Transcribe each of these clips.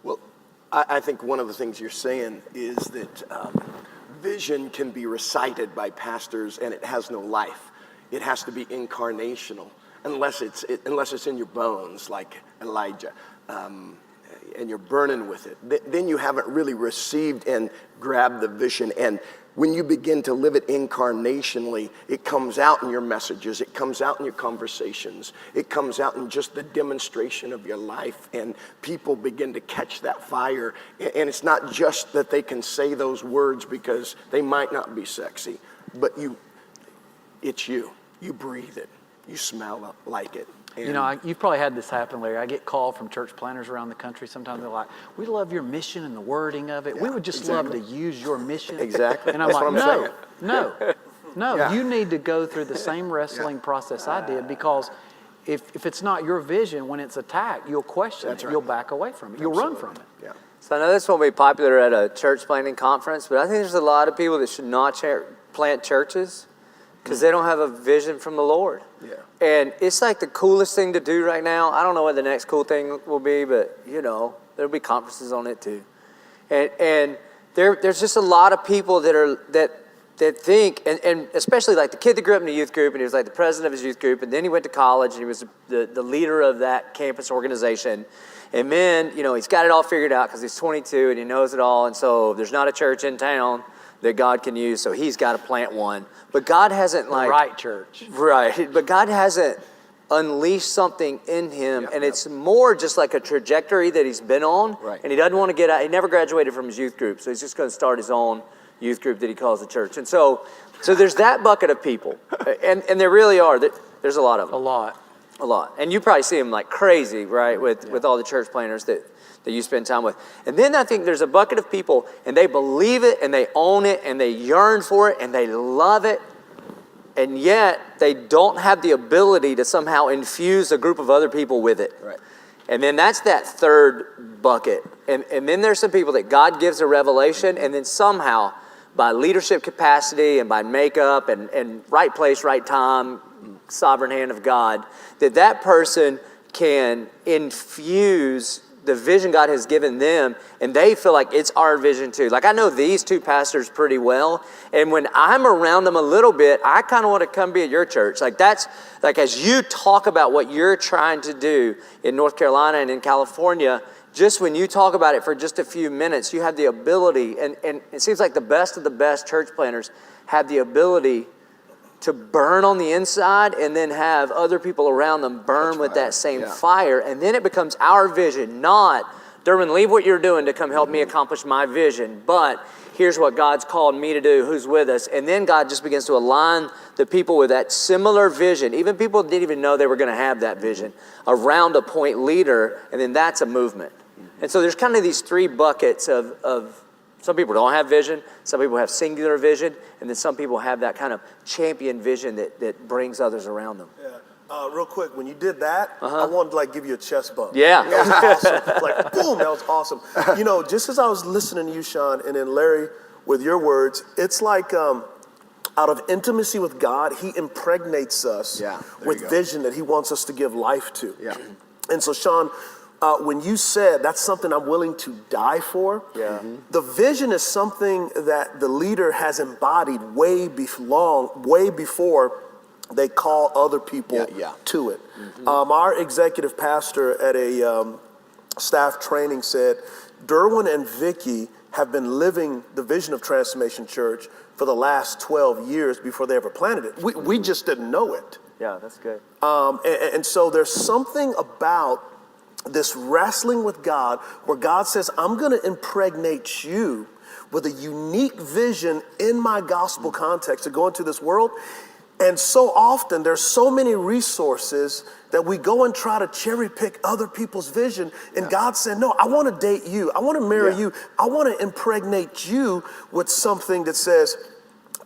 Well, I think one of the things you're saying is that vision can be recited by pastors and it has no life. It has to be incarnational, unless it's in your bones, like Elijah, and you're burning with it. Then you haven't really received and grabbed the vision. And when you begin to live it incarnationally, it comes out in your messages, it comes out in your conversations, it comes out in just the demonstration of your life, and people begin to catch that fire. And it's not just that they can say those words because they might not be sexy, but it's you. You breathe it. You smell like it. And you know, you've probably had this happen, Larry. I get called from church planners around the country. Sometimes they're like, we love your mission and the wording of it. We would just love to use your mission. Exactly. And I'm like, no. Yeah. You need to go through the same wrestling process I did, because if it's not your vision, when it's attacked, you'll question it. Right. You'll back away from it. You'll run from it. Yeah. So I know this won't be popular at a church planting conference, but I think there's a lot of people that should not plant churches because they don't have a vision from the Lord. Yeah. And it's like the coolest thing to do right now. I don't know what the next cool thing will be, but you know, there'll be conferences on it too. And there's just a lot of people that think, and especially like the kid that grew up in the youth group, and he was like the president of his youth group, and then he went to college and he was the leader of that campus organization. And then, you know, he's got it all figured out because he's 22 and he knows it all. And so there's not a church in town that God can use, so he's got to plant one. But God hasn't The right church. Right, but God hasn't unleashed something in him, and it's more just like a trajectory that he's been on, and he doesn't want to get out. He never graduated from his youth group, so he's just going to start his own youth group that he calls the church. And so there's that bucket of people, and there really are. There's a lot of them. A lot. And you probably see them like crazy, right, with all the church planners that you spend time with. And then I think there's a bucket of people, and they believe it, and they own it, and they yearn for it, and they love it, and yet they don't have the ability to somehow infuse a group of other people with it. Right. And then that's that third bucket. And then there's some people that God gives a revelation, and then somehow by leadership capacity and by makeup and right place, right time, sovereign hand of God, that person can infuse the vision God has given them, and they feel like it's our vision too. Like I know these two pastors pretty well, and when I'm around them a little bit, I kind of want to come be at your church. Like that's, like as you talk about what you're trying to do in North Carolina and in California, just when you talk about it for just a few minutes, you have the ability, and it seems like the best of the best church planners have the ability to burn on the inside and then have other people around them burn with that same fire. And then it becomes our vision, not, Derwin, leave what you're doing to come help me accomplish my vision, but here's what God's called me to do, who's with us. And then God just begins to align the people with that similar vision, even people that didn't even know they were going to have that vision, around a point leader, and then that's a movement. And so there's kind of these three buckets of some people don't have vision, some people have singular vision, and then some people have that kind of champion vision that brings others around them. Yeah. Real quick, when you did that, I wanted to like give you a chest bump. Yeah. That was awesome. Like, boom, that was awesome. You know, just as I was listening to you, Sean, and then Larry, with your words, it's like out of intimacy with God, he impregnates us with vision that he wants us to give life to. Yeah. And so, Sean, when you said that's something I'm willing to die for, the vision is something that the leader has embodied way before they call other people to it. Our executive pastor at a staff training said, Derwin and Vicky have been living the vision of Transformation Church for the last 12 years before they ever planted it. We just didn't know it. Yeah, that's good. And so there's something about this wrestling with God where God says, I'm going to impregnate you with a unique vision in my gospel context to go into this world. And so often there's so many resources that we go and try to cherry pick other people's vision. And God said, no, I want to date you. I want to marry you. I want to impregnate you with something that says,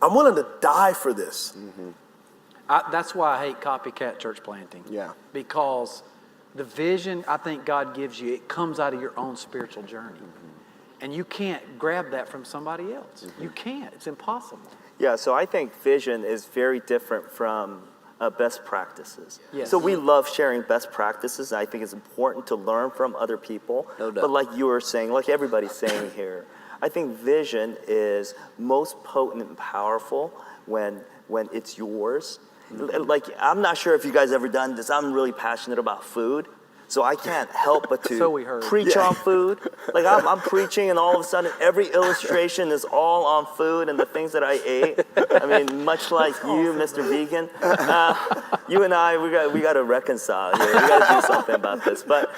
I'm willing to die for this. That's why I hate copycat church planting. Yeah. Because the vision I think God gives you, it comes out of your own spiritual journey. And you can't grab that from somebody else. You can't. It's impossible. Yeah, so I think vision is very different from best practices. Yes. So we love sharing best practices. And I think it's important to learn from other people. No doubt. But like you were saying, like everybody's saying here, I think vision is most potent and powerful when it's yours. Like, I'm not sure if you guys ever done this. I'm really passionate about food. So I can't help but to So we heard. preach on food. Like I'm preaching, and all of a sudden, every illustration is all on food and the things that I ate. I mean, much like you, Mr. Vegan, you and I, we got to reconcile here. We got to do something about this. But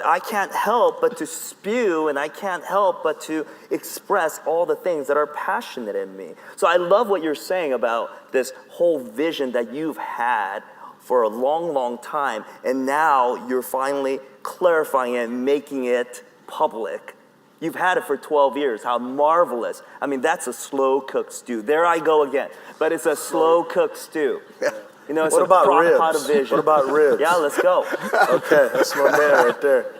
I can't help but to spew, and I can't help but to express all the things that are passionate in me. So I love what you're saying about this whole vision that you've had for a long, long time, and now you're finally clarifying it and making it public. You've had it for 12 years. How marvelous. I mean, that's a slow-cooked stew. There I go again. But it's a slow-cooked stew. You know, it's What a about crock ribs? pot of vision. What about ribs? Yeah, let's go. Okay, that's my man right there.